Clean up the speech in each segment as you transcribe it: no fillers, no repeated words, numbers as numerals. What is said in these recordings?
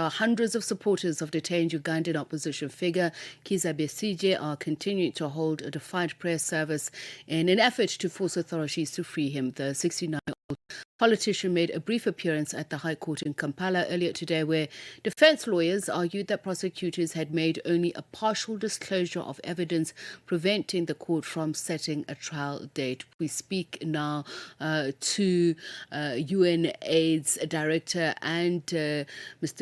hundreds of supporters of detained Ugandan opposition figure Kizza Besigye are continuing to hold a defiant prayer service in an effort to force authorities to free him. The 69-year-old politician made a brief appearance at the High Court in Kampala earlier today, where defense lawyers argued that prosecutors had made only a partial disclosure of evidence, preventing the court from setting a trial date. We speak now to UNAIDS Director and Mr.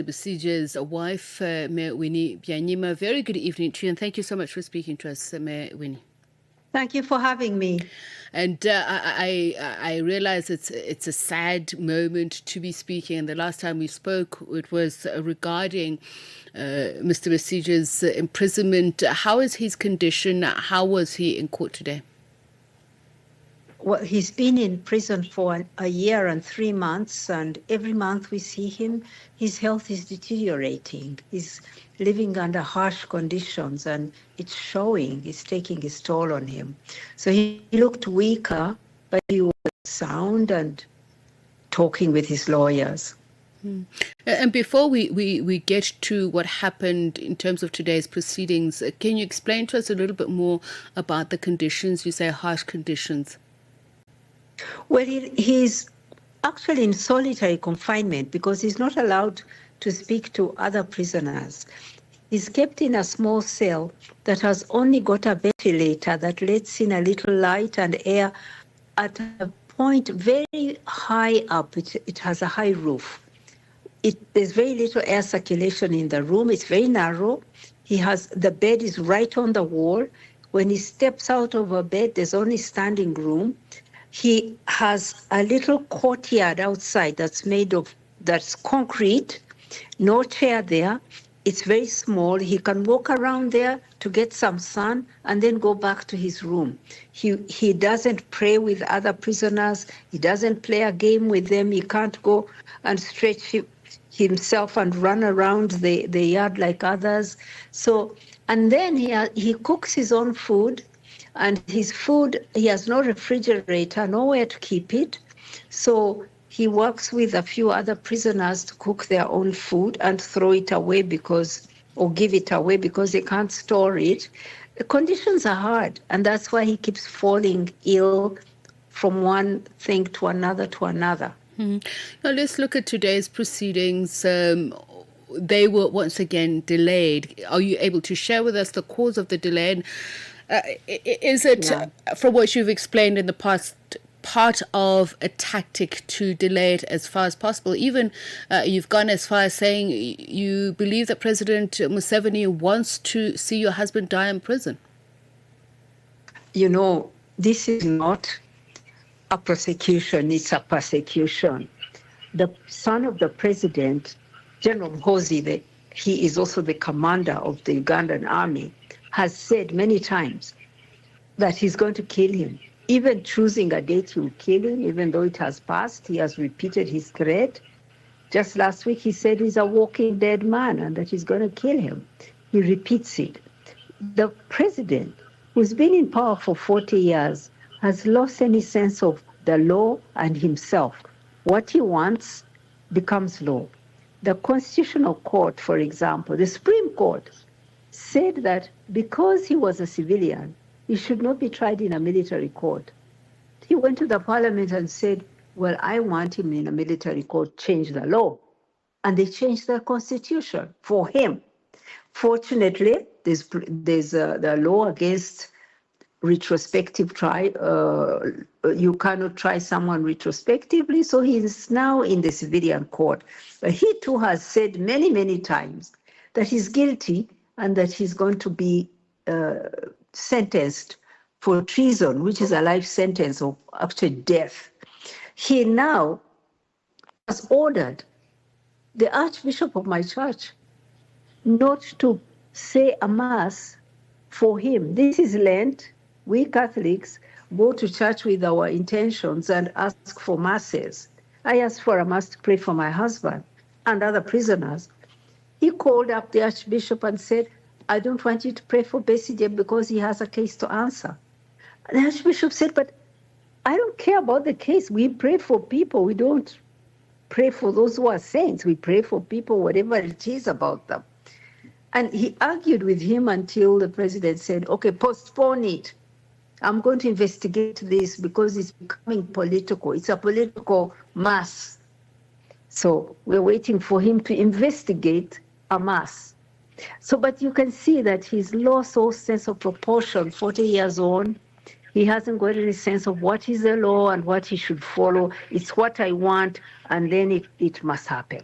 Besigye's wife, Mayor Winnie Byanyima. Very good evening to you, and thank you so much for speaking to us, Mayor Winnie. Thank you for having me. And I realize it's a sad moment to be speaking. And the last time we spoke, it was regarding Mr. Besigye's imprisonment. How is his condition? How was he in court today? Well, he's been in prison for a year and 3 months, and every month we see him, his health is deteriorating. He's living under harsh conditions, and it's showing. It's taking its toll on him. So he looked weaker, but he was sound and talking with his lawyers. And before we get to what happened in terms of today's proceedings, can you explain to us a little bit more about the conditions? You say harsh conditions. Well, he's actually in solitary confinement because he's not allowed to speak to other prisoners. He's kept in a small cell that has only got a ventilator that lets in a little light and air at a point very high up. It has a high roof. There's very little air circulation in the room. It's very narrow. The bed is right on the wall. When he steps out of a bed, there's only standing room. He has a little courtyard outside that's concrete, no chair there. It's very small. He can walk around there to get some sun and then go back to his room. He doesn't pray with other prisoners. He doesn't play a game with them. He can't go and stretch himself and run around the yard like others. And then he cooks his own food. And his food, he has no refrigerator, nowhere to keep it. So he works with a few other prisoners to cook their own food and throw it away or give it away because they can't store it. The conditions are hard, and that's why he keeps falling ill from one thing to another to another. Now let's look at today's proceedings. They were once again delayed. Are you able to share with us the cause of the delay? Is it, from what you've explained in the past, part of a tactic to delay it as far as possible? Even you've gone as far as saying you believe that President Museveni wants to see your husband die in prison. You know, this is not a prosecution, it's a persecution. The son of the president, General Muhoozi, he is also the commander of the Ugandan army, has said many times that he's going to kill him. Even choosing a date he will kill him, even though it has passed. He has repeated his threat. Just last week he said he's a walking dead man and that he's going to kill him. He repeats it. The president, who's been in power for 40 years, has lost any sense of the law and himself. What he wants becomes law. The Constitutional Court, for example, the Supreme Court, said that because he was a civilian, he should not be tried in a military court. He went to the parliament and said, well, I want him in a military court, change the law. And they changed the constitution for him. Fortunately, there's the law against retrospective trial. You cannot try someone retrospectively, so he is now in the civilian court. But he too has said many, many times that he's guilty and that he's going to be sentenced for treason, which is a life sentence of up to death. He now has ordered the Archbishop of my church not to say a mass for him. This is Lent. We Catholics go to church with our intentions and ask for masses. I asked for a mass to pray for my husband and other prisoners. He called up the Archbishop and said, I don't want you to pray for Besigye because he has a case to answer. And the Archbishop said, but I don't care about the case. We pray for people. We don't pray for those who are saints. We pray for people, whatever it is about them. And he argued with him until the president said, okay, postpone it. I'm going to investigate this because it's becoming political. It's a political mass. So we're waiting for him to investigate a mass. So, but you can see that he's lost all sense of proportion 40 years on. He hasn't got any sense of what is the law and what he should follow. It's what I want, and then it must happen.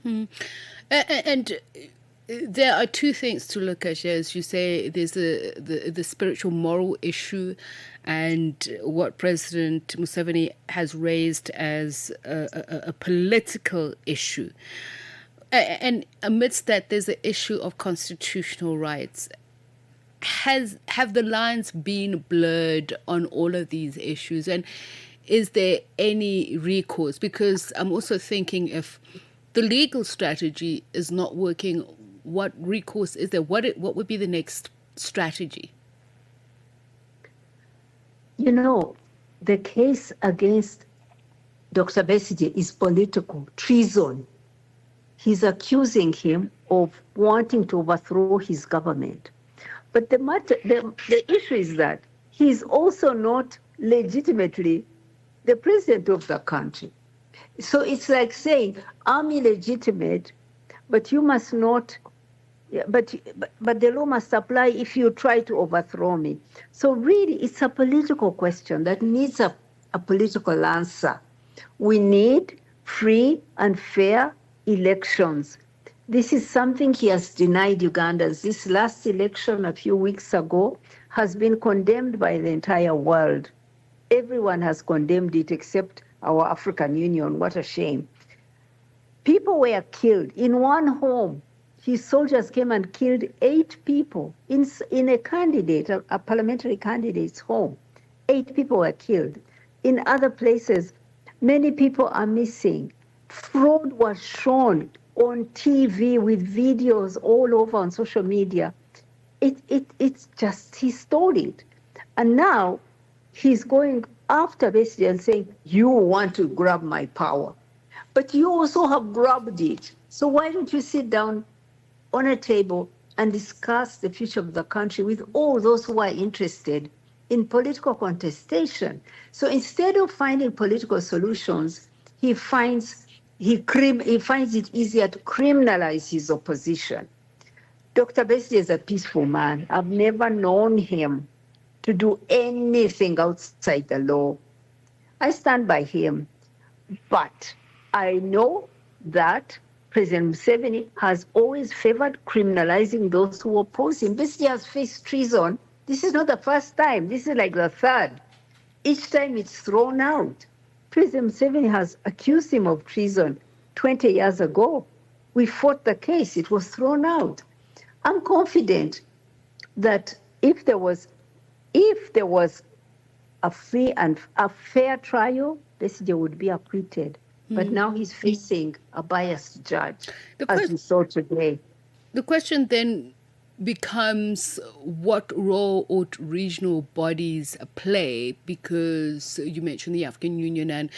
And there are two things to look at here. As you say, there's the spiritual moral issue and what President Museveni has raised as a political issue. And amidst that, there's the issue of constitutional rights. Have the lines been blurred on all of these issues? And is there any recourse? Because I'm also thinking if the legal strategy is not working, what recourse is there? What would be the next strategy? You know, the case against Dr. Besigye is political, treason. He's accusing him of wanting to overthrow his government. But the issue is that he's also not legitimately the president of the country. So it's like saying, I'm illegitimate, but you must not, but the law must apply if you try to overthrow me. So really, it's a political question that needs a political answer. We need free and fair elections. This is something he has denied Ugandans. This last election a few weeks ago has been condemned by the entire world. Everyone has condemned it except our African Union. What a shame. People were killed in one home. His soldiers came and killed 8 people in a candidate, a parliamentary candidate's home. 8 people were killed. In other places, many people are missing. Fraud was shown on TV with videos all over on social media. It's just, he stole it. And now he's going after Besigye and saying, you want to grab my power. But you also have grabbed it. So why don't you sit down on a table and discuss the future of the country with all those who are interested in political contestation? So instead of finding political solutions, he finds it easier to criminalize his opposition. Dr. Besigye is a peaceful man. I've never known him to do anything outside the law. I stand by him, but I know that President Museveni has always favored criminalizing those who oppose him. Besigye has faced treason. This is not the first time. This is like the third. Each time it's thrown out. President Museveni has accused him of treason 20 years ago. We fought the case. It was thrown out. I'm confident that if there was a free and a fair trial, Besigye would be acquitted. But now he's facing a biased judge, as we saw today. The question then becomes, what role ought regional bodies play? Because you mentioned the African Union and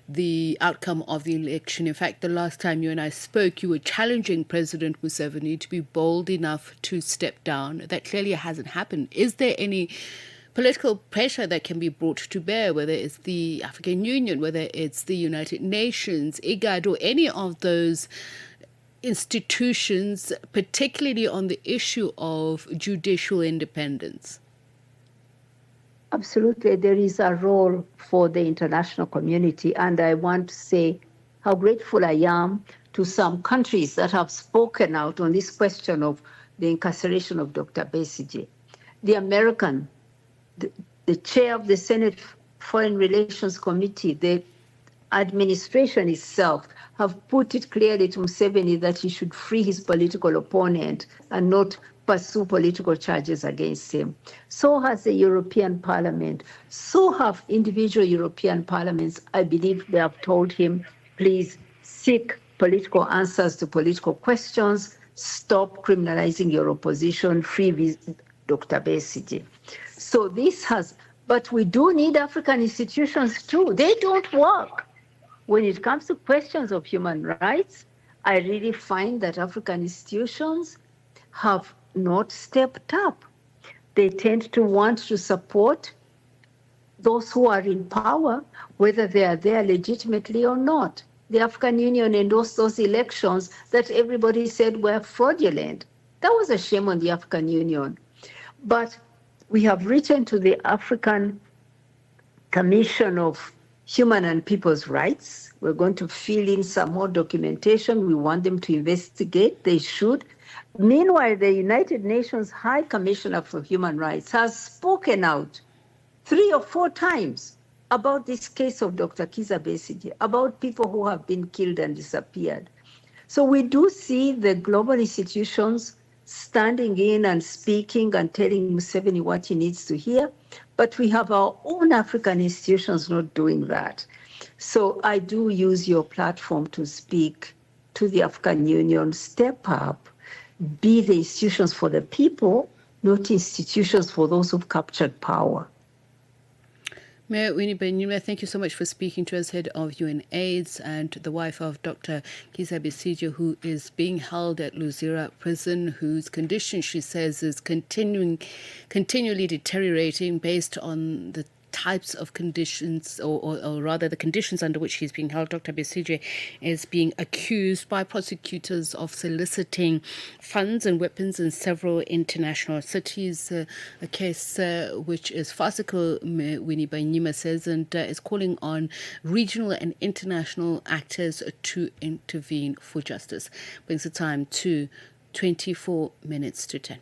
the outcome of the election. In fact, the last time you and I spoke, you were challenging President Museveni to be bold enough to step down. That clearly hasn't happened. Is there any political pressure that can be brought to bear, whether it's the African Union, whether it's the United Nations, IGAD, or any of those institutions, particularly on the issue of judicial independence? Absolutely, there is a role for the international community, and I want to say how grateful I am to some countries that have spoken out on this question of the incarceration of Dr. Besigye. The chair of the Senate Foreign Relations Committee, the administration itself, have put it clearly to Museveni that he should free his political opponent and not pursue political charges against him. So has the European Parliament. So have individual European parliaments. I believe they have told him, please seek political answers to political questions, stop criminalizing your opposition, free Dr. Besigye. So this has, but we do need African institutions too. They don't work. when it comes to questions of human rights, I really find that African institutions have not stepped up. They tend to want to support those who are in power, whether they are there legitimately or not. The African Union endorsed those elections that everybody said were fraudulent. That was a shame on the African Union. But we have written to the African Commission of Human and People's Rights. We're going to fill in some more documentation. We want them to investigate. They should. Meanwhile, the United Nations High Commissioner for Human Rights has spoken out 3 or 4 times about this case of Dr. Kizza Besigye, about people who have been killed and disappeared. So we do see the global institutions standing in and speaking and telling Museveni what he needs to hear, but we have our own African institutions not doing that. So I do use your platform to speak to the African Union, step up, be the institutions for the people, not institutions for those who've captured power. Mayor Winnie Byanyima, thank you so much for speaking to us, head of UNAIDS, and the wife of Dr. Kizza Besigye, who is being held at Luzira prison, whose condition, she says, is continually deteriorating based on the types of conditions, or rather the conditions under which he's being held. Dr. Besigye is being accused by prosecutors of soliciting funds and weapons in several international cities, a case which is farcical, Winnie Byanyima says, and is calling on regional and international actors to intervene for justice. Brings the time to 24 minutes to 10.